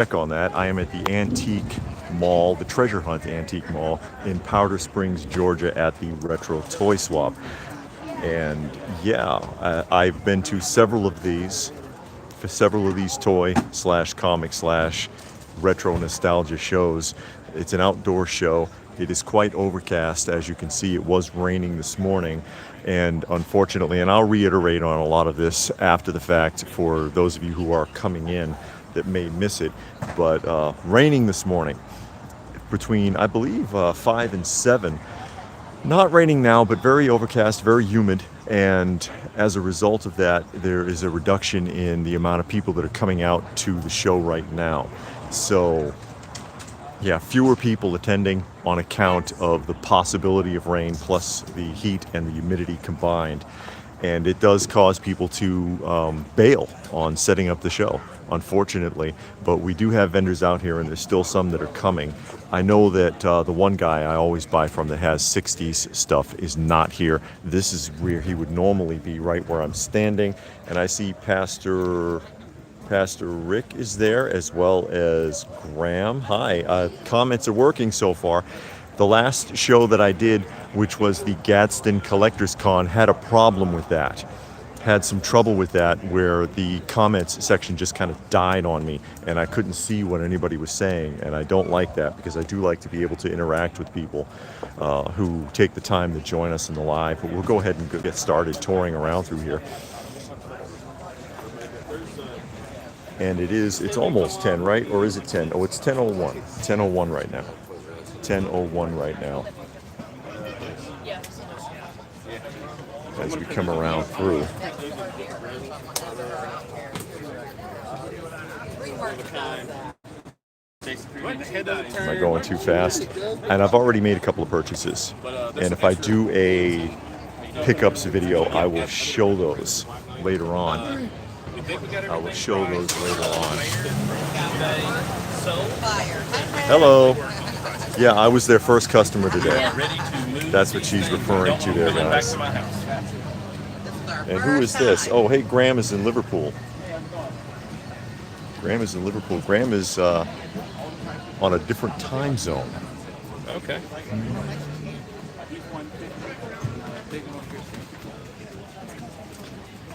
Check on that. I am at the Antique Mall, the Treasure Hunt Antique Mall in Powder Springs, Georgia at the Retro Toy Swap. And yeah, I've been to several of these toy slash comic slash retro nostalgia shows. It's an outdoor show. It is quite overcast. As you can see, it was raining this morning. And unfortunately, and I'll reiterate on a lot of this after the fact for those of you who are coming in that may miss it, but raining this morning between, I believe, 5 and 7. Not raining now, but very overcast, very humid, and as a result of that, there is a reduction in the amount of people that are coming out to the show right now. So, yeah, fewer people attending on account of the possibility of rain plus the heat and the humidity combined. And it does cause people to bail on setting up the show, unfortunately. But we do have vendors out here, and there's still some that are coming. I know that the one guy I always buy from that has 60s stuff is not here. This is where he would normally be, right where I'm standing. And I see Pastor Rick is there, as well as Graham. Hi, comments are working so far. The last show that I did, which was the Gadsden Collectors Con, had a problem with that. Had some trouble with that, where the comments section just kind of died on me and I couldn't see what anybody was saying, and I don't like that because I do like to be able to interact with people who take the time to join us in the live. But we'll go ahead and get started touring around through here. And it's almost 10, right? Or is it 10? Oh, it's 10:01. 10:01 right now. 10:01 right now. As we come around through. Am I going too fast? And I've already made a couple of purchases. And if I do a pickups video, I will show those later on. I will show those later on. Hello. Yeah, I was their first customer today. That's what she's referring to there, guys. And who is this? Oh, hey, Graham is in Liverpool. Graham is in Liverpool. Graham is on a different time zone. Okay.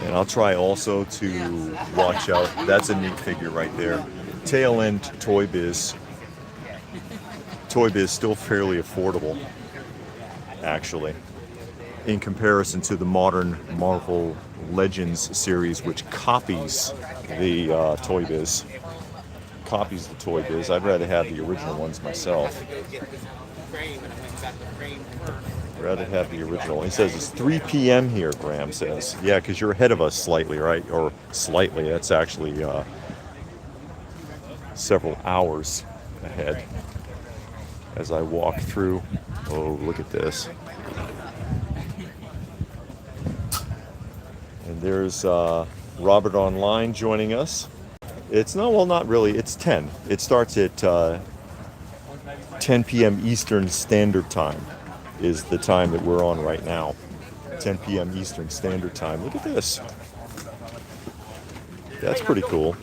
And I'll try also to watch out. That's a neat figure right there. Tail End Toy Biz. Toy Biz still fairly affordable, actually, in comparison to the modern Marvel Legends series, which copies the Toy Biz. Copies the Toy Biz. I'd rather have the original ones myself. Rather have the original. He says it's 3 p.m. here, Graham says. Yeah, because you're ahead of us slightly, right? Or slightly. That's actually several hours ahead. As I walk through. Oh, look at this. And there's Robert Online joining us. Not really. It's 10. It starts at 10 p.m. Eastern Standard Time is the time that we're on right now. 10 p.m. Eastern Standard Time. Look at this. That's pretty cool.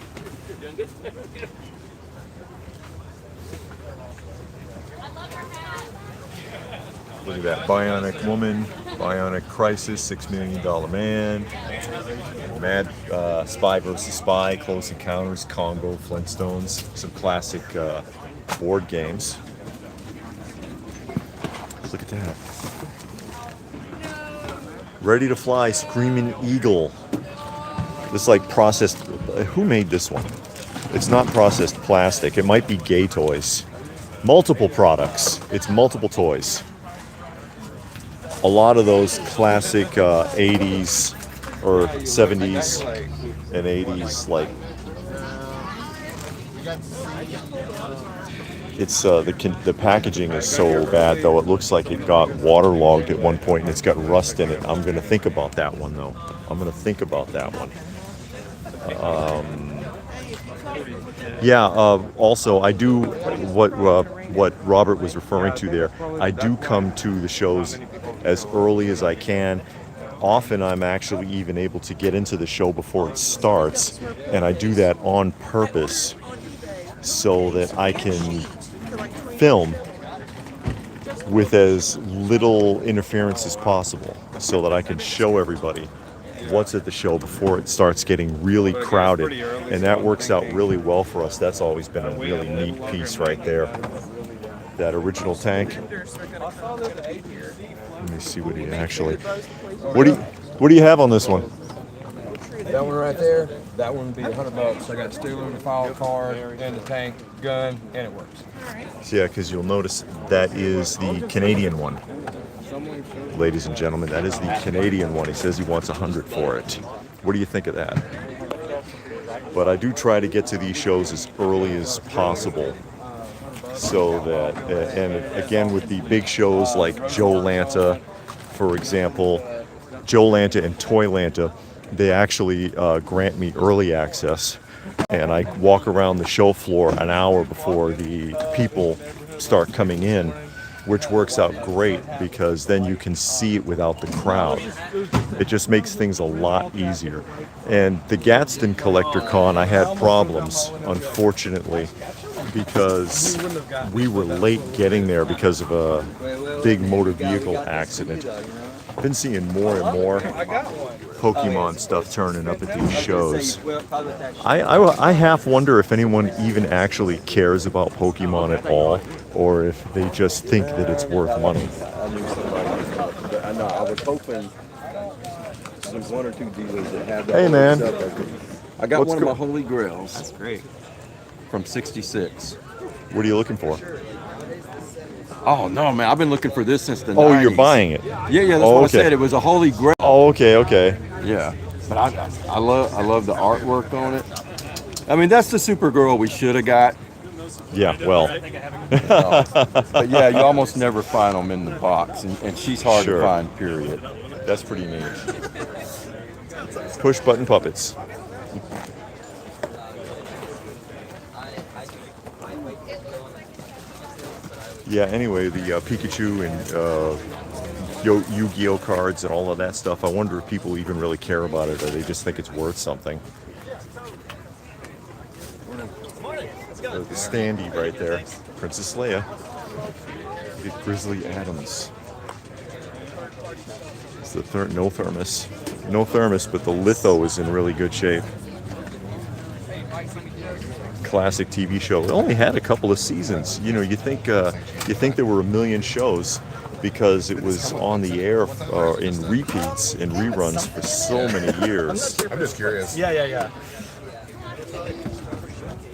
Look at that. Bionic Woman, Bionic Crisis, $6 Million Man, Mad Spy vs. Spy, Close Encounters, Congo, Flintstones, some classic board games. Look at that. Ready to Fly, Screaming Eagle. This like processed, who made this one? It's not processed plastic. It might be Gay Toys. Multiple products. It's multiple toys. A lot of those classic 80s or 70s and 80s, like it's the packaging is so bad, though. It looks like it got waterlogged at one point and it's got rust in it. I'm going to think about that one, though. I'm going to think about that one. Also, I do what Robert was referring to there. I do come to the shows as early as I can. Often I'm actually even able to get into the show before it starts, and I do that on purpose so that I can film with as little interference as possible, so that I can show everybody what's at the show before it starts getting really crowded. And that works out really well for us. That's always been a really neat piece right there. That original tank. Let me see what he actually. What do you have on this one? That one right there, that one would be $100. I got a steel and a file card and the tank, gun, and it works. So yeah, because you'll notice that is the Canadian one. Ladies and gentlemen, that is the Canadian one. He says he wants 100 for it. What do you think of that? But I do try to get to these shows as early as possible, so that, and again with the big shows like Joe Lanta, for example, Joe Lanta and Toy Lanta, they actually grant me early access, and I walk around the show floor an hour before the people start coming in, which works out great because then you can see it without the crowd. It just makes things a lot easier. And the Gadsden Collector Con, I had problems, unfortunately, because we were late getting there because of a big motor vehicle accident. I've been seeing more and more Pokemon stuff turning up at these shows. I half wonder if anyone even actually cares about Pokemon at all, or if they just think that it's worth money. I know. I was hoping there's one or two dealers that have that. Hey, man. I got one of my Holy Grails. That's great. From '66. What are you looking for? Oh no, man! I've been looking for this since the 90s. Oh, you're buying it? Yeah, that's what I said. It was a Holy Grail. Oh, okay. Yeah, but I love the artwork on it. I mean, that's the Supergirl we should have got. Yeah, well. But yeah, you almost never find them in the box, and she's hard to find. Period. That's pretty neat. Push button puppets. Yeah, anyway, the Pikachu and Yu-Gi-Oh cards and all of that stuff, I wonder if people even really care about it, or they just think it's worth something. The standee right there, Princess Leia. Get Grizzly Adams. It's the no thermos. No thermos, but the litho is in really good shape. Classic TV show. It only had a couple of seasons. You know, you think there were a million shows because it was on the air in repeats and reruns for so many years. I'm just curious. Yeah.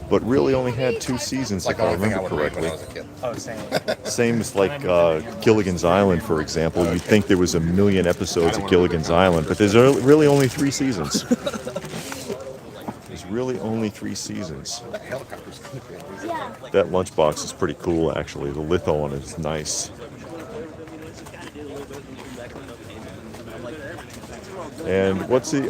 But really only had 2 seasons, if I remember correctly. Oh, same. Same as like Gilligan's Island, for example. You'd think there was a million episodes of Gilligan's Island, but there's really only 3 seasons. Really only 3 seasons. That lunchbox is pretty cool, actually. The litho on it is nice. And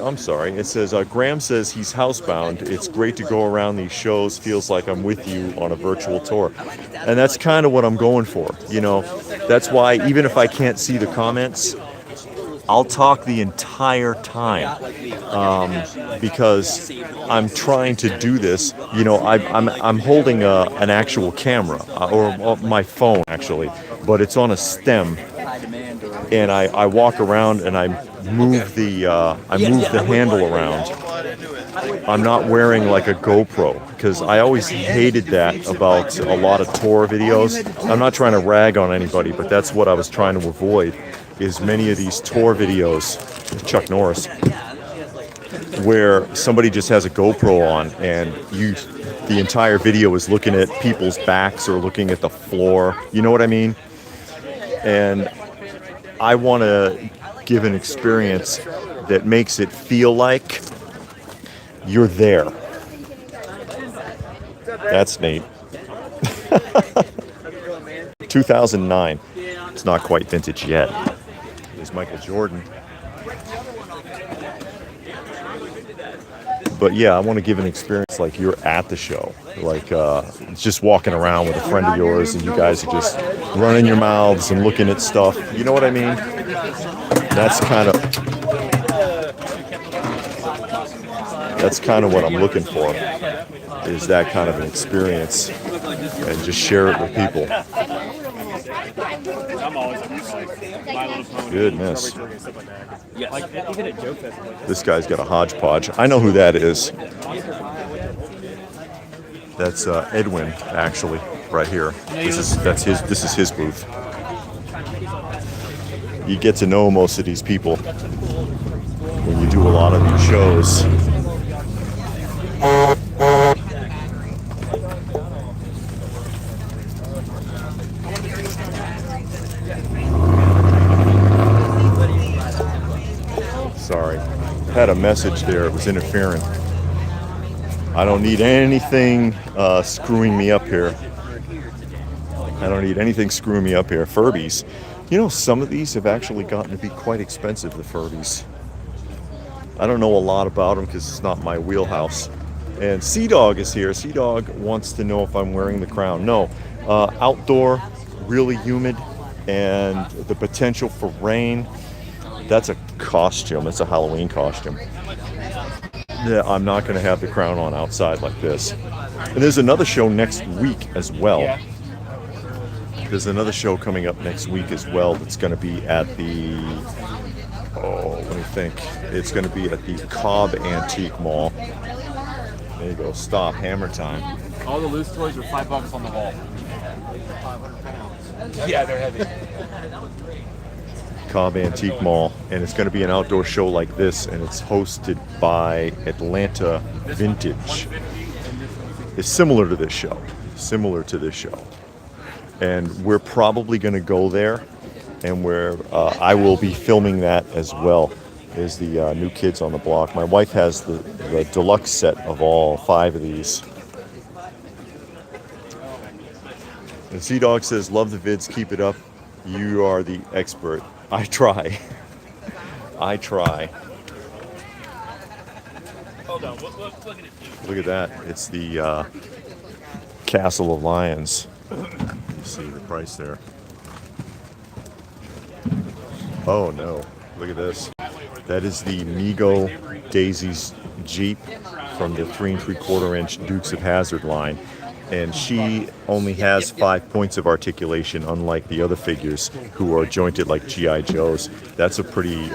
I'm sorry, it says, Graham says he's housebound. It's great to go around these shows. Feels like I'm with you on a virtual tour. And that's kind of what I'm going for. You know, that's why even if I can't see the comments, I'll talk the entire time because I'm trying to do this. You know, I'm holding an actual camera or my phone actually, but it's on a stem, and I walk around and I move the handle around. I'm not wearing like a GoPro because I always hated that about a lot of tour videos. I'm not trying to rag on anybody, but that's what I was trying to avoid. Is many of these tour videos, Chuck Norris, where somebody just has a GoPro on and the entire video is looking at people's backs or looking at the floor. You know what I mean? And I want to give an experience that makes it feel like you're there. That's neat. 2009. It's not quite vintage yet. There's Michael Jordan. But yeah, I want to give an experience like you're at the show. Like just walking around with a friend of yours and you guys are just running your mouths and looking at stuff. You know what I mean? That's kind of what I'm looking for. is that kind of an experience and just share it with people. Goodness. This guy's got a hodgepodge. I know who that is. That's Edwin, actually, right here. This is his booth. You get to know most of these people when you do a lot of these shows. Sorry, had a message there. It was interfering. I don't need anything screwing me up here. I don't need anything screwing me up here. Furbies. You know, some of these have actually gotten to be quite expensive, the Furbies. I don't know a lot about them because it's not my wheelhouse. And Sea Dog is here. Sea Dog wants to know if I'm wearing the crown. No. Outdoor, really humid, and the potential for rain. That's a costume. It's a Halloween costume. Yeah, I'm not going to have the crown on outside like this. And there's another show next week as well. There's another show coming up next week as well that's going to be at the, let me think. It's going to be at the Cobb Antique Mall. There you go. Stop. Hammer time. All the loose toys are $5 on the wall. Yeah, they're heavy. Cobb Antique Mall, and it's going to be an outdoor show like this, and it's hosted by Atlanta Vintage. It's similar to this show. And we're probably going to go there, and I will be filming that as well. Is the New Kids on the Block. My wife has the deluxe set of all 5 of these. And Sea Dog says, "Love the vids, keep it up. You are the expert." I try. I try. Hold on, look at it. Look at that. It's the Castle of Lions. You see the price there. Oh no, look at this. That is the Mego Daisy's Jeep from the 3 3/4 inch Dukes of Hazzard line. And she only has 5 points of articulation, unlike the other figures who are jointed like G.I. Joes. That's a pretty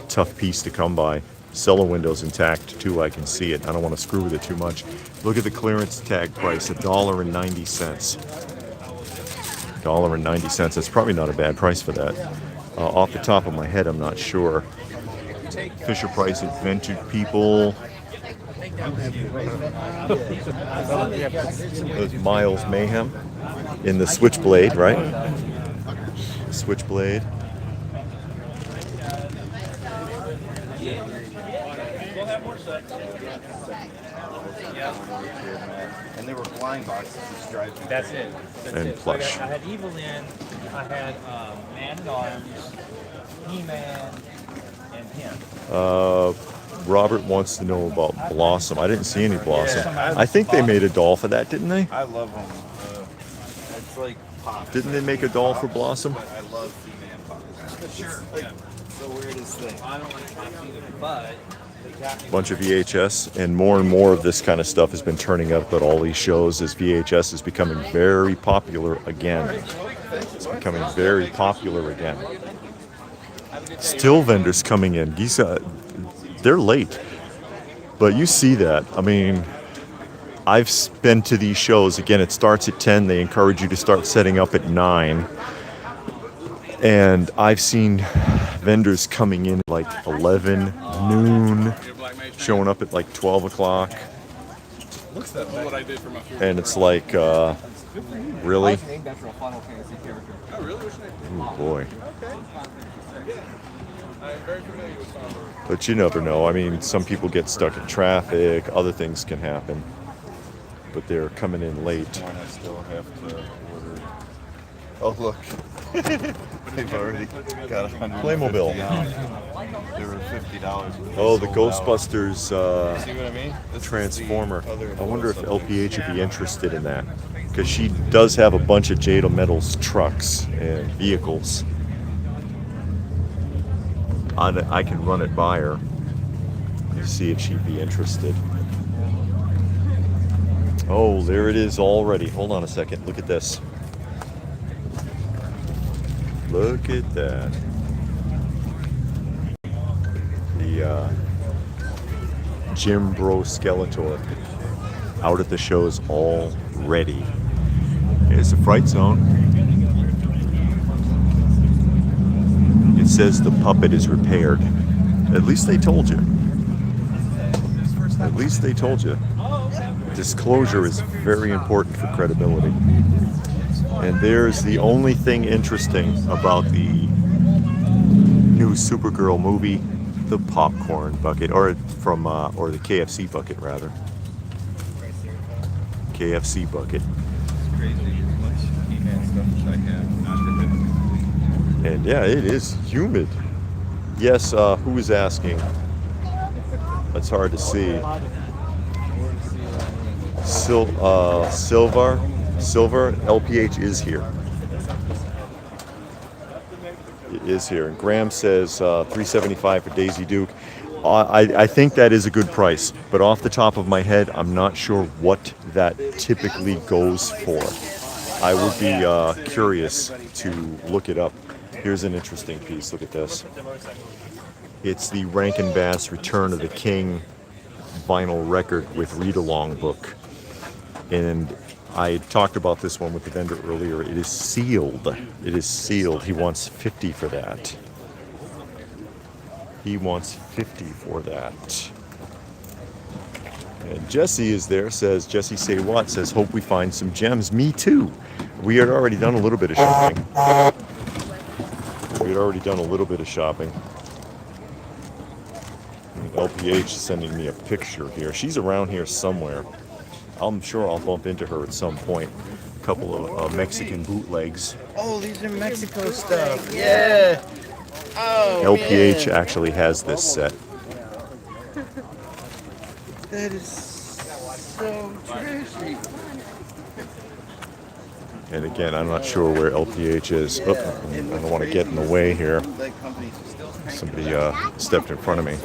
tough piece to come by. Cellar window's intact too, I can see it. I don't want to screw with it too much. Look at the clearance tag price, $1.90. $1.90. That's probably not a bad price for that. Off the top of my head, I'm not sure. Fisher Price Adventure People. There's Miles Mayhem in the Switchblade, right? Switchblade. And they were blind boxes. That's it. And plush. I had Evelyn, I had Man at Arms, He-Man, and him. Robert wants to know about Blossom. I didn't see any Blossom. I think they made a doll for that, didn't they? I love them. It's like pop. Didn't they make a doll for Blossom? I love He-Man pops. Sure. Like the weirdest thing. I don't like pops either, but they got me. Bunch of VHS, and more of this kind of stuff has been turning up at all these shows as VHS is becoming very popular again. It's becoming very popular again. Still vendors coming in. They're late, but you see that. I mean, I've been to these shows. Again, it starts at 10. They encourage you to start setting up at 9. And I've seen vendors coming in at like 11, noon, showing up at like 12 o'clock. And it's like, really? Oh boy. But you never know. I mean, some people get stuck in traffic, other things can happen. But they're coming in late. I still have to order. Oh look, they've already got Playmobil. They were $50. Oh, the Ghostbusters See what I mean? Transformer. I wonder if LPH would be interested in that. Because she does have a bunch of Jada Metals trucks and vehicles. I can run it by her. See if she'd be interested. Oh, there it is already. Hold on a second. Look at this. Look at that. The Jim Bro Skeletor out at the shows already. Here's the Fright Zone. It says the puppet is repaired. At least they told you. At least they told you. Disclosure is very important for credibility. And there's the only thing interesting about the new Supergirl movie, the popcorn bucket, or the KFC bucket rather. KFC bucket. And yeah, it is humid. Yes, who is asking? That's hard to see. Silver, LPH is here. It is here. And Graham says $3.75 for Daisy Duke. I think that is a good price, but off the top of my head, I'm not sure what that typically goes for. I would be curious to look it up. Here's an interesting piece. Look at this. It's the Rankin Bass Return of the King vinyl record with read-along book. And I talked about this one with the vendor earlier. It is sealed. It is sealed. He wants $50 for that. He wants $50 for that. And Jesse is there, says, Jesse Say What, says, hope we find some gems. Me too. We had already done a little bit of shopping. And LPH is sending me a picture here. She's around here somewhere. I'm sure I'll bump into her at some point. A couple of Mexican bootlegs. Oh, these are Mexico stuff. Yeah. Oh, LPH actually has this set. That is so trashy. And again, I'm not sure where LPH is. Oh, I don't want to get in the way here. Somebody stepped in front of me.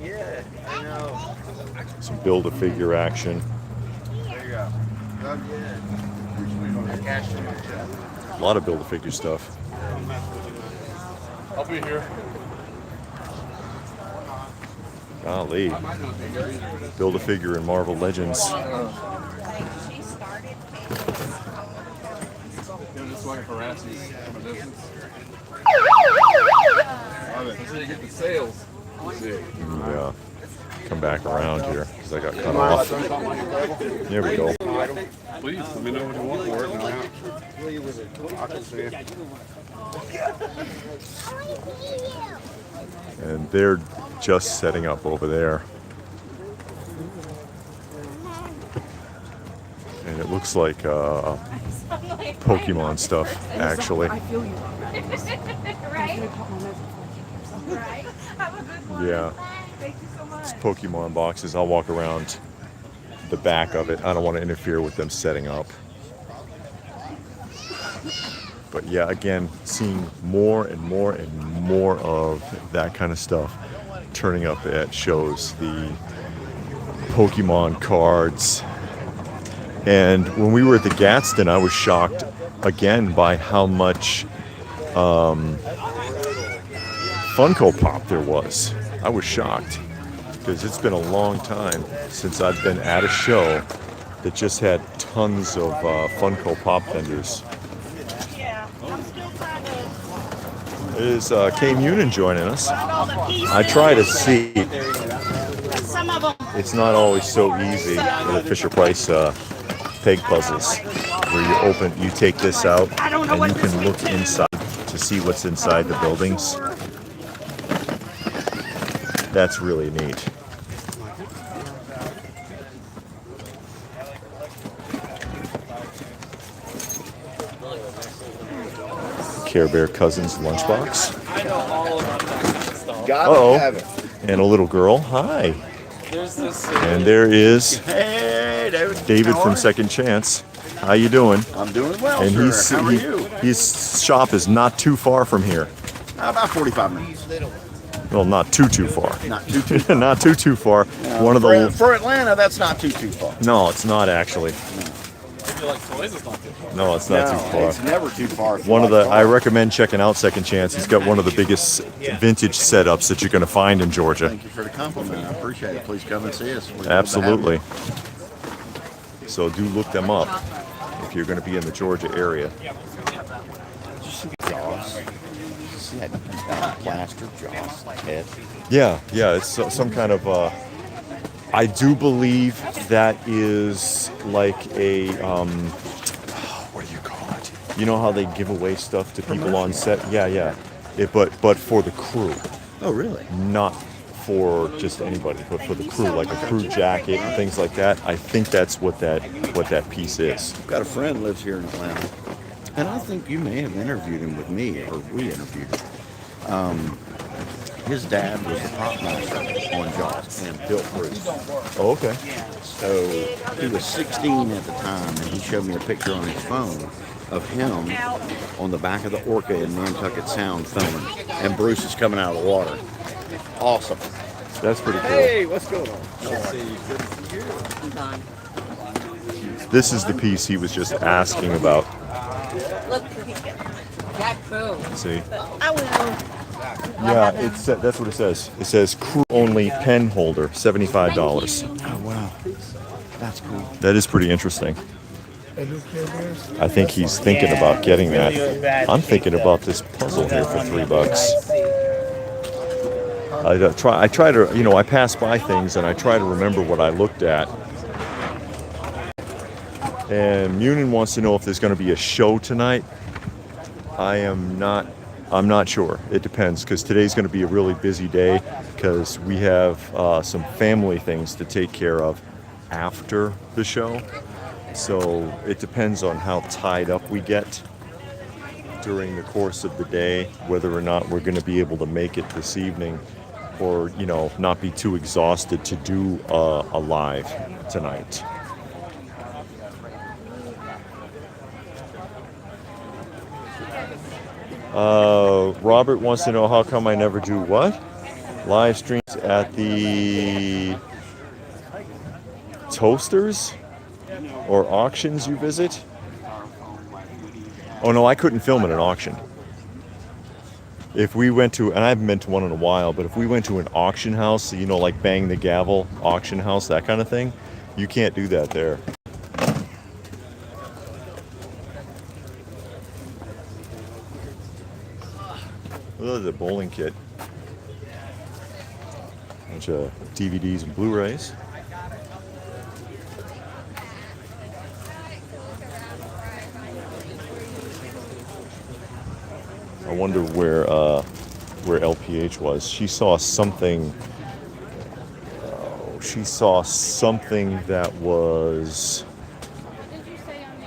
Yeah, I know. Some Build-A-Figure action. A lot of Build-A-Figure stuff. I'll be here. Golly. Build-A-Figure and Marvel Legends. Just so I can harass you from a distance. Until you get the sales. Yeah. Come back around here because I got cut off. There we go. Please let me know what you want for it. I can see it. And they're just setting up over there. And it looks like Pokemon stuff, actually. Yeah. It's Pokemon boxes. I'll walk around the back of it. I don't want to interfere with them setting up. But yeah, again, seeing more and more and more of that kind of stuff turning up at shows. The Pokemon cards. And when we were at the Gadsden, I was shocked again by how much Funko Pop there was. I was shocked because it's been a long time since I've been at a show that just had tons of Funko Pop vendors. Is Kay Munin joining us? I try to see. It's not always so easy with the Fisher-Price peg puzzles, where you take this out and you can look inside to see what's inside the buildings. That's really neat. Care Bear Cousins lunchbox. Uh-oh. And a little girl. Hi. And there is David from Second Chance. How you doing? I'm doing well, And sir. How are you? his shop is not too far from here. About 45 minutes. Well, not too far. Not too Not too far. One of the for Atlanta, that's not too far. No, it's not actually. If you like toys, it's not too far. No, it's not No, too far. it's never too far. One of the I recommend checking out Second Chance. He's got one of the biggest vintage setups that you're going to find in Georgia. Thank you for the compliment. I appreciate it. Please come and see us. We'd love to have Absolutely. you. So do look them up if you're going to be in the Georgia area. Jaws. See that plaster Jaws head? Yeah, it's some kind of. I do believe that is like a. What do you call it? You know how they give away stuff to people on set? Yeah. But for the crew, Oh, really? not for just anybody, but for the crew, like a crew jacket and things like that. I think that's what that piece is. I've got a friend lives here in Atlanta, and I think you may have interviewed him with me, or we interviewed him. His dad was the prop master on Jaws and built Bruce. Oh, okay. So he was 16 at the time, and he showed me a picture on his phone of him on the back of the Orca in Nantucket Sound filming, and Bruce is coming out of the water. Awesome. That's pretty cool. Hey, what's going on? This is the piece he was just asking about. Look, that cool. See? I will. Yeah, that's what it says. It says crew only pen holder, $75. Oh, wow. That's cool. That is pretty interesting. I think he's thinking about getting that. I'm thinking about this puzzle here for $3. I try to, I pass by things and I try to remember what I looked at. And Munin wants to know if there's going to be a show tonight. I'm not sure. It depends, because today's going to be a really busy day because we have some family things to take care of after the show. So it depends on how tied up we get during the course of the day, whether or not we're going to be able to make it this evening, or not be too exhausted to do a live tonight. Robert wants to know how come I never do what? Live streams at the toasters or auctions you visit? Oh no, I couldn't film at an auction. If we went to, and I haven't been to one in a while, but if we went to an auction house, like Bang the Gavel auction house, that kind of thing, you can't do that there. Look at the bowling kit. Bunch of DVDs and Blu-rays. I wonder where LPH was. She saw something. She saw something that was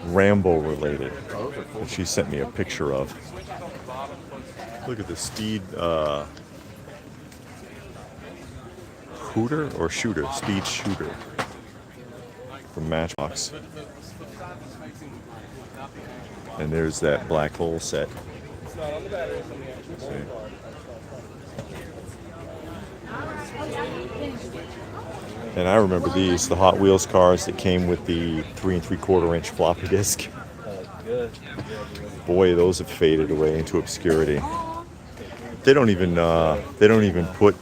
Rambo related. That she sent me a picture of. Look at the Steed Hooter or Shooter? Steed Shooter from Matchbox. And there's that black hole set. See. And I remember these, the Hot Wheels cars that came with the 3 3/4 inch floppy disk. Boy, those have faded away into obscurity. They don't even put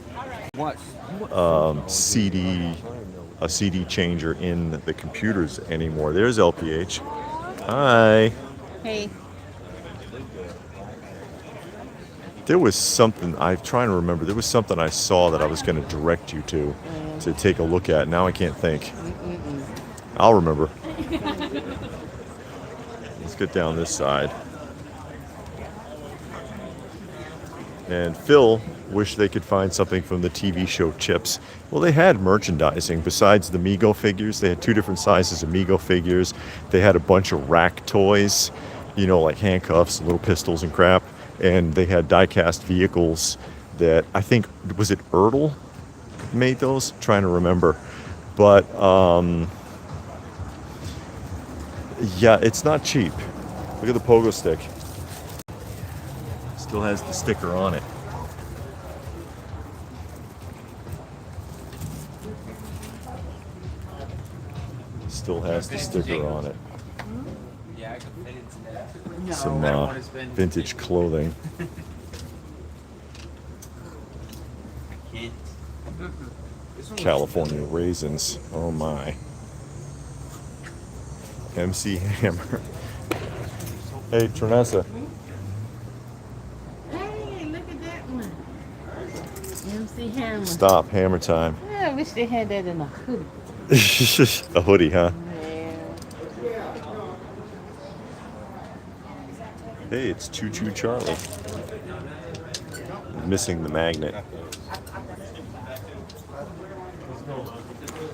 a CD changer in the computers anymore. There's LPH. Hi. Hey. There was something, I'm trying to remember, there was something I saw that I was going to direct you to take a look at. Now I can't think. I'll remember. Let's get down this side. And Phil wished they could find something from the TV show Chips. Well, they had merchandising besides the Mego figures. They had 2 different sizes of Mego figures. They had a bunch of rack toys, like handcuffs, little pistols and crap. And they had die-cast vehicles that I think, was it Ertl made those? I'm trying to remember. But, yeah, it's not cheap. Look at the pogo stick. Still has the sticker on it. Still has the sticker on it. Yeah, I can fit into that. Some vintage clothing. Can't. California raisins. Oh my. MC Hammer. Hey, Trinessa. Hey, look at that one. MC Hammer. Stop. Hammer time. Yeah, I wish they had that in a hoodie. A hoodie, huh? Yeah. Hey, it's Choo Choo Charlie. Missing the magnet.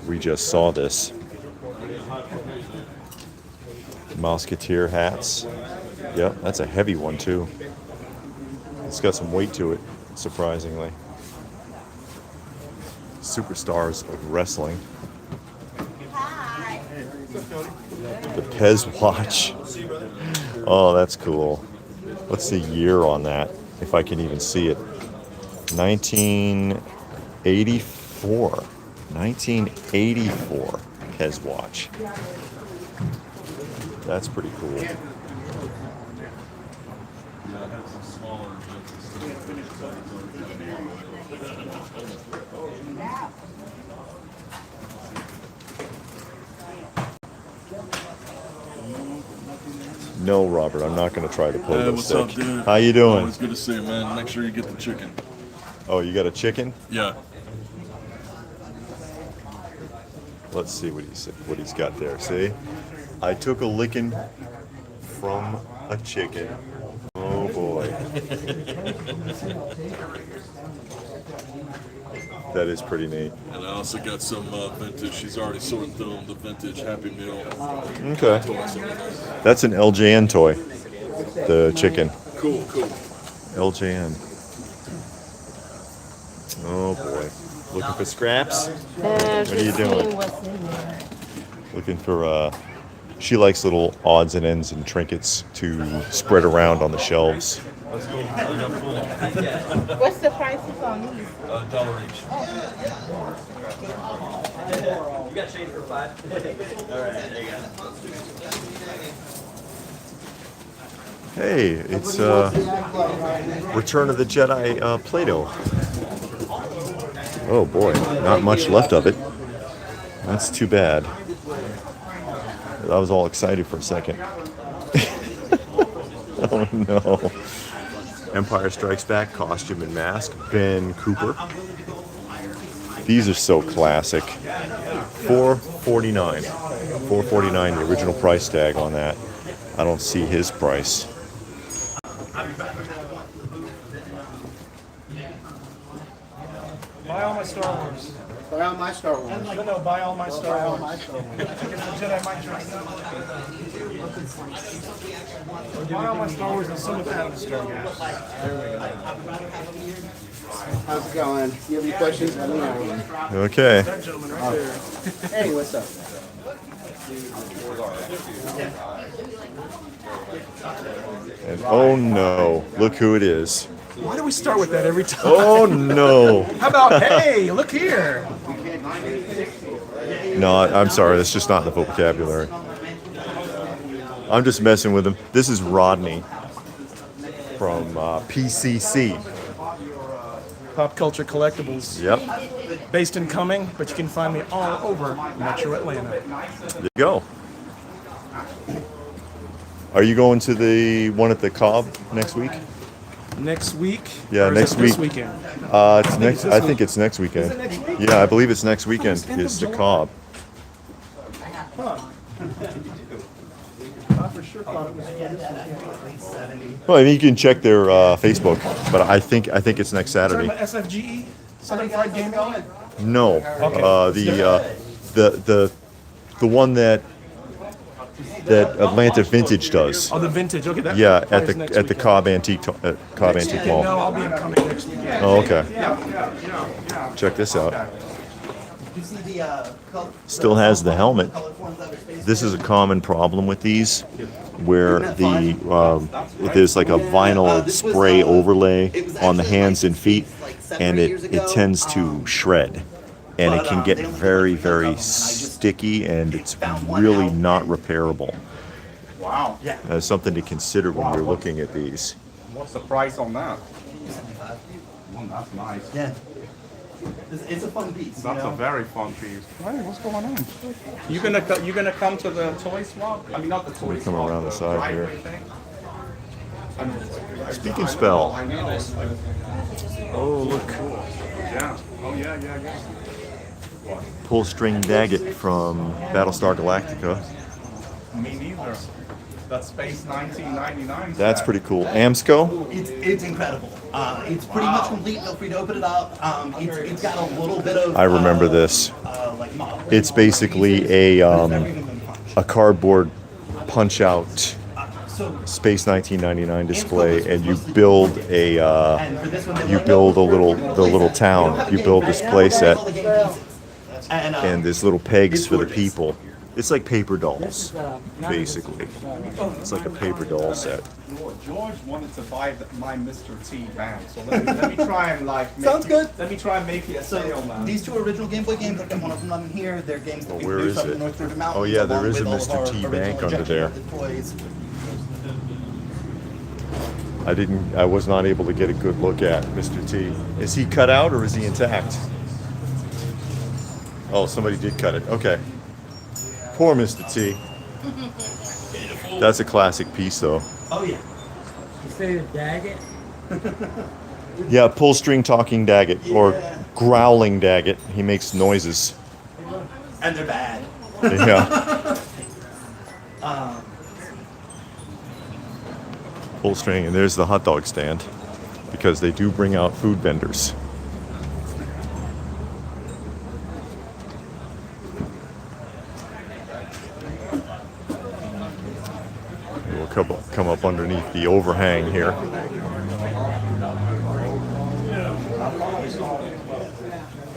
We just saw this. Musketeer hats. Yep, that's a heavy one too. It's got some weight to it, surprisingly. Superstars of wrestling. The Pez watch. Oh, that's cool. What's the year on that? If I can even see it. 1984. 1984 Pez watch. That's pretty cool. No, Robert, I'm not going to try to pull Hey, this what's stick. up, dude? How you doing? Always good to see you, man. Make sure you get the chicken. Oh, you got a chicken? Yeah. Let's see what he's got there. See, I took a licking from a chicken. Oh boy, that is pretty neat. And I also got some vintage. She's already sorting through them. The vintage Happy Meal. Okay, Toys over there. that's an LJN toy. The chicken, Cool, cool. LJN. Oh boy, looking for scraps? What are you doing? What's in there? Looking for she likes little odds and ends and trinkets to spread around on the shelves. What's the prices on these? $1 each. You got change for $5? All right, there you go. Hey, it's Return of the Jedi Play-Doh. Oh boy, not much left of it. That's too bad. I was all excited for a second. Oh no. Empire Strikes Back costume and mask, Ben Cooper. These are so classic. $4.49. $4.49, the original price tag on that. I don't see his price. Buy all my Star Wars. Buy all my Star Wars. No, buy all my Star Buy all Wars. my Star Wars. I guess the Jedi mind tricks. Buy all my Star Wars and some of Adam's Star Wars. How's it going? You have any questions? Let me know. Okay. That gentleman right there. Hey, what's up? And oh no, look who it is. Why do we start with that every time? Oh no. How about, hey, look here. No, I'm sorry, that's just not in the vocabulary. I'm just messing with him. This is Rodney from PCC. Pop Culture Collectibles. Yep, Based in Cumming, but you can find me all over Metro Atlanta. there you go. Are you going to the one at the Cobb next week? Next week? Yeah, or is next it this week. weekend? It's next. I think it's next weekend. Is it next week? Yeah, I believe it's next weekend. end of Is the July. Cobb? Huh. I for sure thought it was this weekend. Well, I mean, you can check their Facebook, but I think it's next Talking Saturday. about SFGE? Southern Fried Gaming? No, the one that Atlanta Vintage does. Oh, the vintage. Okay, that Yeah, probably at is the next at the weekend. Cobb Antique Cobb Antique No, Mall. I'll be in Cumming next weekend. Oh, okay. Check this out. Still has the helmet. This is a common problem with these, where there's like a vinyl spray overlay on the hands and feet, and it tends to shred. and it can get very, very sticky, and it's really not repairable. Wow. That's something to consider when you're looking at these. What's the price on that? That's nice. Yeah. It's a fun piece. That's a very fun piece. Hey, what's going on? You gonna come to the toy swap? I mean, not the toy Let me come swap. around the side here. thing. Speaking spell. Oh, look. Yeah. Oh, yeah. Pull string Daggett from Battlestar Galactica. Me neither. That's Space 1999. That's pretty cool. Amsco? It's incredible. It's pretty much complete. Feel free to open it up. It's got a little bit of. I remember this. Like model. It's basically a cardboard punch out Space 1999 display, and you build a little town. You build this play set, and there's little pegs for the people. It's like paper dolls, basically. It's like a paper doll set. George wanted to buy my Mr. T band, so let me try and Sounds good. Let me try and make it a sale, So man. these two original Game Boy games, I've got one of them on here. They're games that we where produced is up in it? North Georgia Mountains. Oh, yeah, there along is a with all of Mr. our T original bank under injection there. molded toys. I was not able to get a good look at Mr. T. Is he cut out or is he intact? Oh, somebody did cut it. Okay. Poor Mr. T. That's a classic piece, though. Oh yeah. You say the Daggett? Yeah, pull string talking Daggett, or growling Daggett. He makes noises. And they're bad. Yeah. Pull string, and there's the hot dog stand, because they do bring out food vendors. We'll come up underneath the overhang here.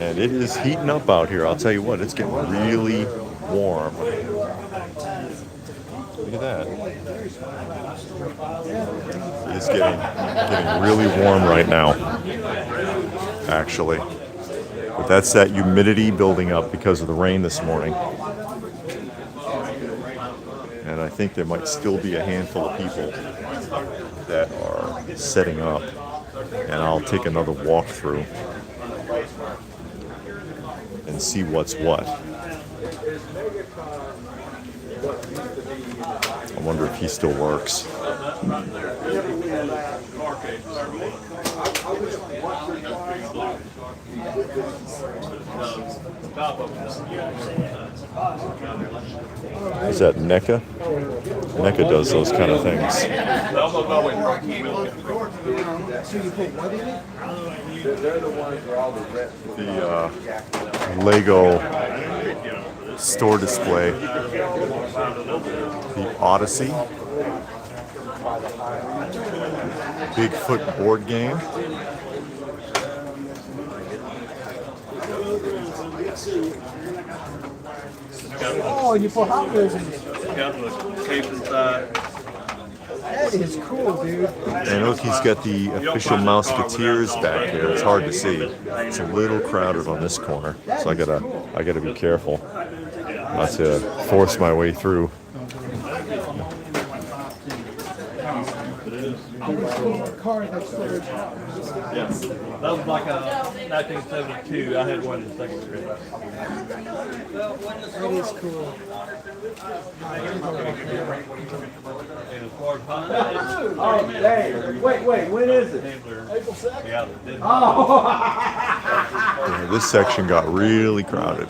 And it is heating up out here. I'll tell you what, it's getting really warm. Look at that. It is getting really warm right now, actually. But that's that humidity building up because of the rain this morning. And I think there might still be a handful of people that are setting up. And I'll take another walk through and see what's what. I wonder if he still works. Is that NECA? NECA does those kind of things. The Lego store display, the Odyssey, Bigfoot board game. Oh, you put Hot Wheels in it. Got the tape inside. That is cool, dude. And look, he's got the official Mouseketeers back there. It's hard to see. It's a little crowded on this corner, so I gotta be careful not to force my way through. Yes. That was like a 1972. I had one in second grade. That is cool. And as far as Oh, hey, wait, when is it? April 2nd? Yeah, they did. Yeah, this section got really crowded.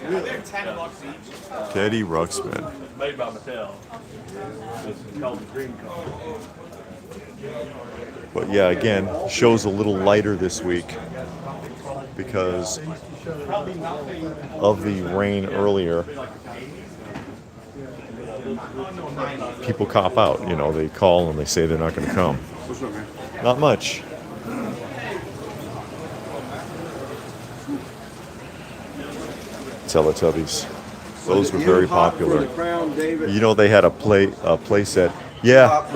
They're $10 each. Teddy Ruxpin. Made by Mattel. It's called the Dream Car. But yeah, again, show's a little lighter this week because of the rain earlier. People cop out, you know, they call and they say they're not going to come. Not much. Teletubbies. Those were very popular. You know, they had a play set. Yeah.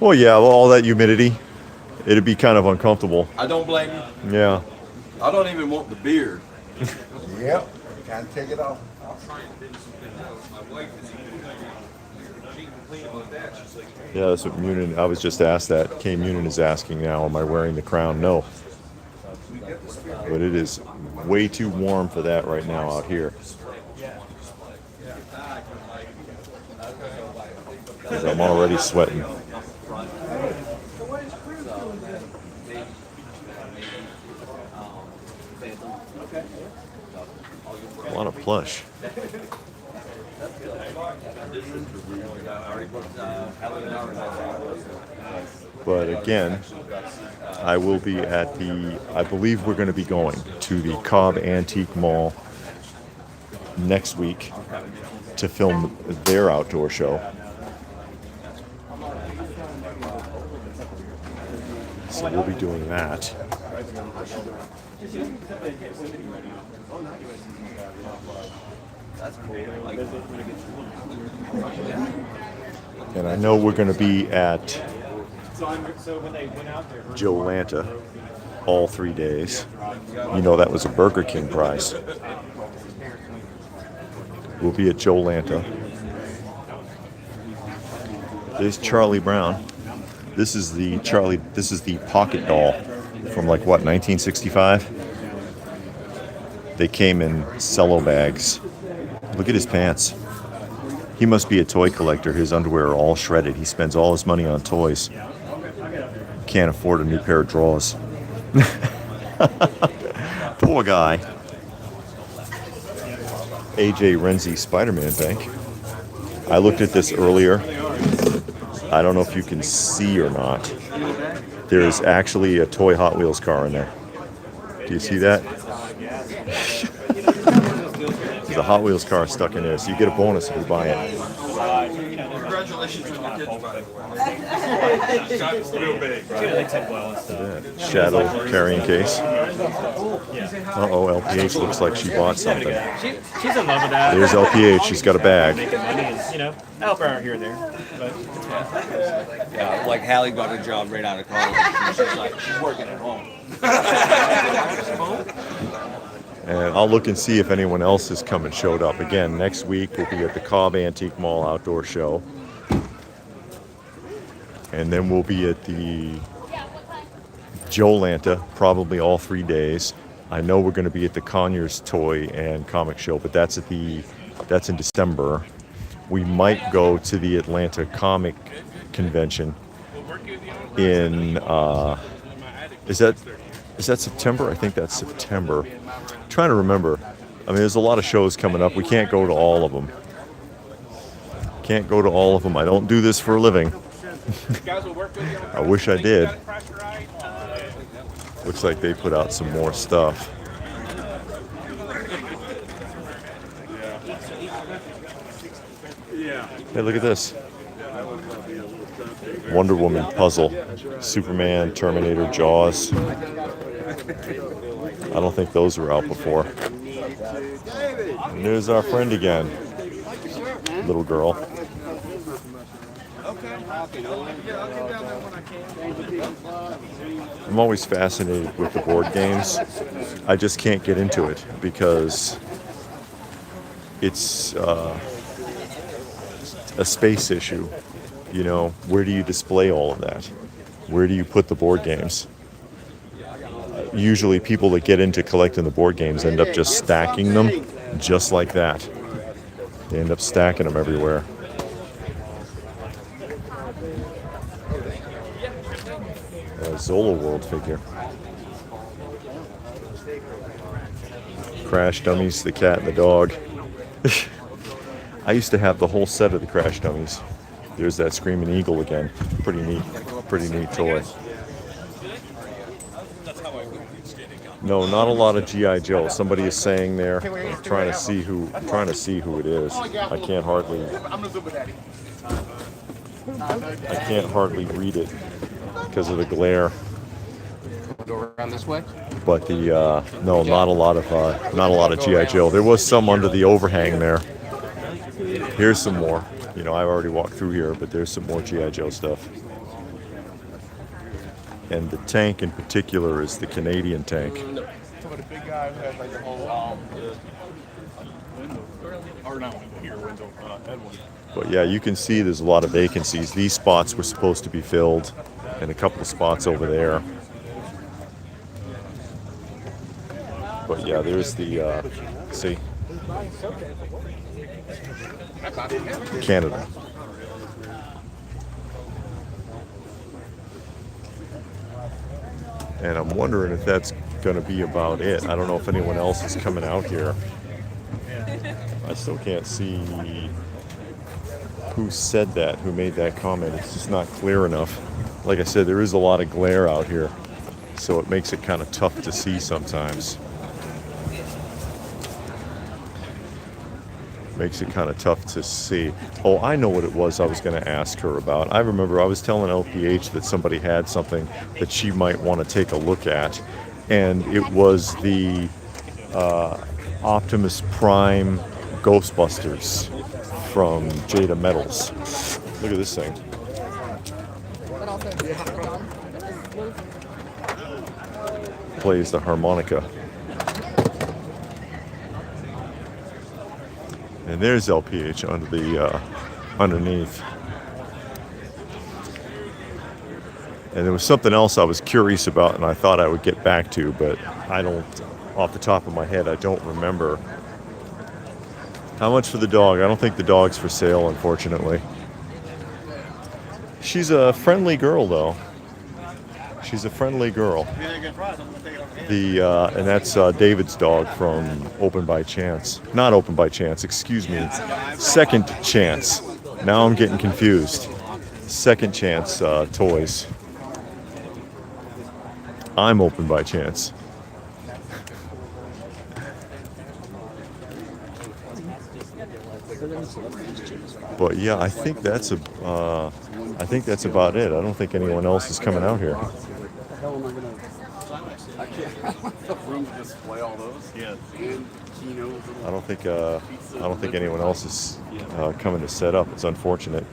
Oh yeah, well, all that humidity, it'd be kind of uncomfortable. I don't blame you. Yeah. I don't even want the beard. Yep. Can't take it off. Yeah, that's what Munin. I was just asked that. Kay Munin is asking now, am I wearing the crown? No. But it is way too warm for that right now out here. Because I'm already sweating. A lot of plush. But again, I will be at the, I believe we're going to be going to the Cobb Antique Mall next week to film their outdoor show. So we'll be doing that. And I know we're going to be at Jolanta all 3 days. You know that was a Burger King prize. We'll be at Jolanta. There's Charlie Brown. This is the pocket doll from like what, 1965? They came in cello bags. Look at his pants. He must be a toy collector. His underwear are all shredded. He spends all his money on toys. Can't afford a new pair of drawers. Poor guy. AJ Renzi Spider-Man bank. I looked at this earlier. I don't know if you can see or not. There is actually a toy Hot Wheels car in there. Do you see that? There's a Hot Wheels car stuck in there, so you get a bonus if you buy it. Congratulations on your kids, by the way. It's real big, right? Shadow carrying case. Uh-oh, LPH looks like she bought something. She's in love with that. There's LPH, she's got a bag. Making money and, help her out here and there. But Yeah, like Hallie got a job right out of college. She's working at home. And I'll look and see if anyone else has come and showed up. Again, next week we'll be at the Cobb Antique Mall Outdoor Show. And then we'll be at the Jolanta, probably all 3 days. I know we're going to be at the Conyers Toy and Comic Show, but that's in December. We might go to the Atlanta Comic Convention in, is that September? I think that's September. I'm trying to remember. I mean, there's a lot of shows coming up. We can't go to all of them. Can't go to all of them. I don't do this for a living. I wish I did. Looks like they put out some more stuff. Hey, look at this. Wonder Woman puzzle. Superman, Terminator, Jaws. I don't think those were out before. And there's our friend again. Little girl. I'm always fascinated with the board games. I just can't get into it because it's a space issue. Where do you display all of that? Where do you put the board games? Usually people that get into collecting the board games end up just stacking them just like that. They end up stacking them everywhere. Zola World figure. Crash Dummies, the cat and the dog. I used to have the whole set of the Crash Dummies. There's that Screaming Eagle again. Pretty neat toy. No, not a lot of G.I. Joe. Somebody is saying there. I'm trying to see who it is. I can't hardly read it because of the glare. Go around this way. But no, not a lot of G.I. Joe. There was some under the overhang there. Here's some more. I've already walked through here, but there's some more G.I. Joe stuff. And the tank in particular is the Canadian tank. big guy who has like the whole window, or not window here, window Edwin. But yeah, you can see there's a lot of vacancies. These spots were supposed to be filled, and a couple of spots over there. But yeah, there's the, see, Canada. And I'm wondering if that's going to be about it. I don't know if anyone else is coming out here. I still can't see who said that, who made that comment. It's just not clear enough. Like I said, there is a lot of glare out here, so it makes it kind of tough to see sometimes. Makes it kind of tough to see. Oh, I know what it was I was going to ask her about. I remember I was telling LPH that somebody had something that she might want to take a look at, and it was the Optimus Prime Ghostbusters from Jada Metals. Look at this thing. Plays the harmonica. And there's LPH under the underneath. And there was something else I was curious about, and I thought I would get back to, but I don't, off the top of my head, I don't remember. How much for the dog? I don't think the dog's for sale, unfortunately. She's a friendly girl, though. She's a friendly girl. And that's David's dog from Open by Chance. Not Open by Chance, excuse me. Second Chance. Now I'm getting confused. Second Chance Toys. I'm Open by Chance. But yeah, I think that's about it. I don't think anyone else is coming out here. I don't think anyone else is coming to set up. It's unfortunate.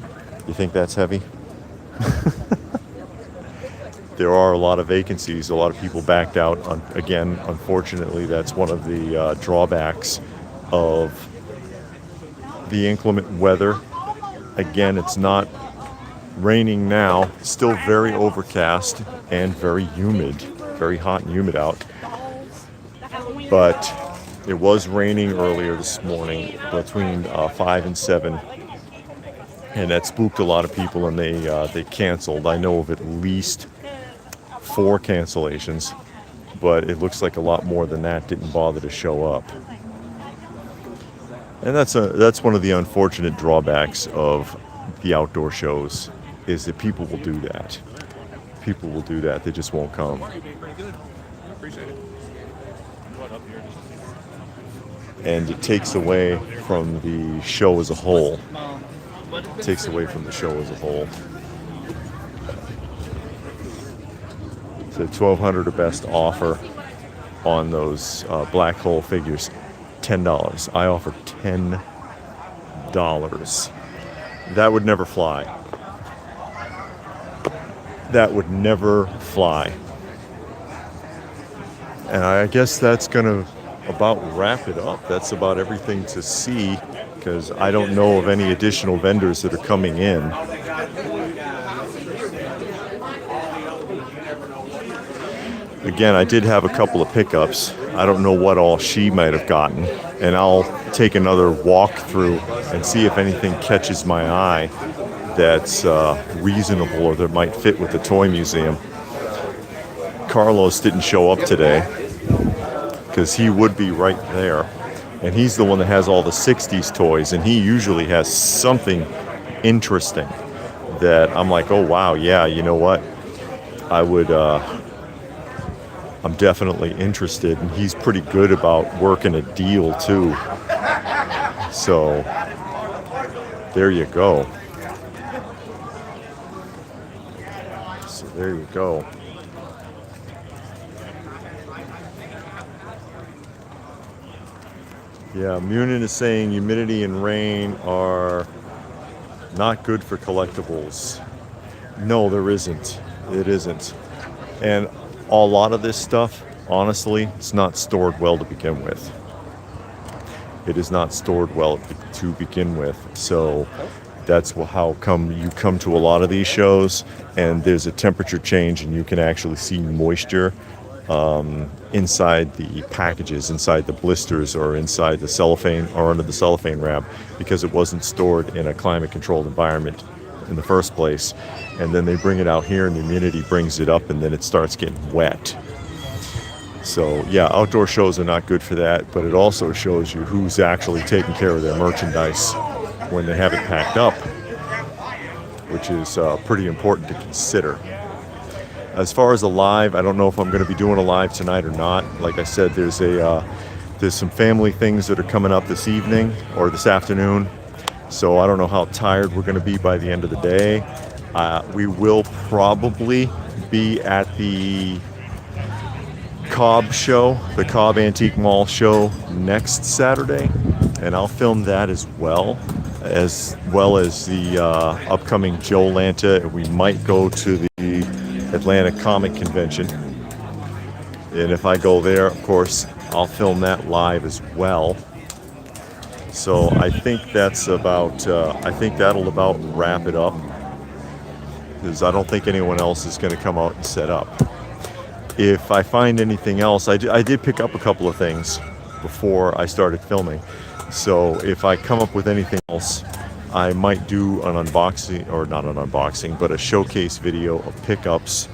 You think that's heavy? There are a lot of vacancies. A lot of people backed out. Again, unfortunately, that's one of the drawbacks of the inclement weather. Again, it's not raining now. It's still very overcast and very humid. Very hot and humid out. But it was raining earlier this morning between 5 and 7. And that spooked a lot of people, and they canceled. I know of at least 4 cancellations, but it looks like a lot more than that didn't bother to show up. And that's one of the unfortunate drawbacks of the outdoor shows, is that people will do that. People will do that. They just won't come. And it takes away from the show as a whole. It takes away from the show as a whole. So $1,200 or best offer on those black hole figures. $10. I offer $10. That would never fly. That would never fly. And I guess that's going to about wrap it up. That's about everything to see, because I don't know of any additional vendors that are coming in. Again, I did have a couple of pickups. I don't know what all she might have gotten, and I'll take another walk through and see if anything catches my eye that's reasonable or that might fit with the toy museum. Carlos didn't show up today because he would be right there, and he's the one that has all the 60s toys, and he usually has something interesting that I'm like, oh wow, yeah, you know what, I'm definitely interested, and he's pretty good about working a deal too. So there you go. So there you go. Yeah, Munin is saying humidity and rain are not good for collectibles. No, there isn't. It isn't. And a lot of this stuff honestly, it's not stored well to begin with. It is not stored well to begin with. So that's how come you come to a lot of these shows and there's a temperature change and you can actually see moisture inside the packages, inside the blisters, or inside the cellophane or under the cellophane wrap, because it wasn't stored in a climate controlled environment in the first place. And then they bring it out here and the humidity brings it up and then it starts getting wet. So yeah, outdoor shows are not good for that, but it also shows you who's actually taking care of their merchandise when they have it packed up, which is pretty important to consider. As far as a live, I don't know if I'm going to be doing a live tonight or not. Like I said, there's some family things that are coming up this evening or this afternoon, so I don't know how tired we're going to be by the end of the day. We will probably be at the Cobb show, the Cobb Antique Mall show next Saturday, and I'll film that as well as the upcoming Joe Lanta. We might go to the Atlanta Comic Convention, and if I go there, of course, I'll film that live as well. So I think that's about, I think that'll about wrap it up, because I don't think anyone else is going to come out and set up. If I find anything else, I did pick up a couple of things before I started filming. So if I come up with anything else, I might do an unboxing, or not an unboxing, but a showcase video of pickups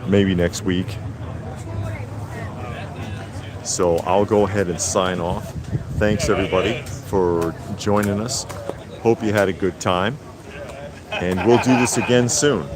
maybe next week. So I'll go ahead and sign off. Thanks everybody for joining us. Hope you had a good time, and we'll do this again soon.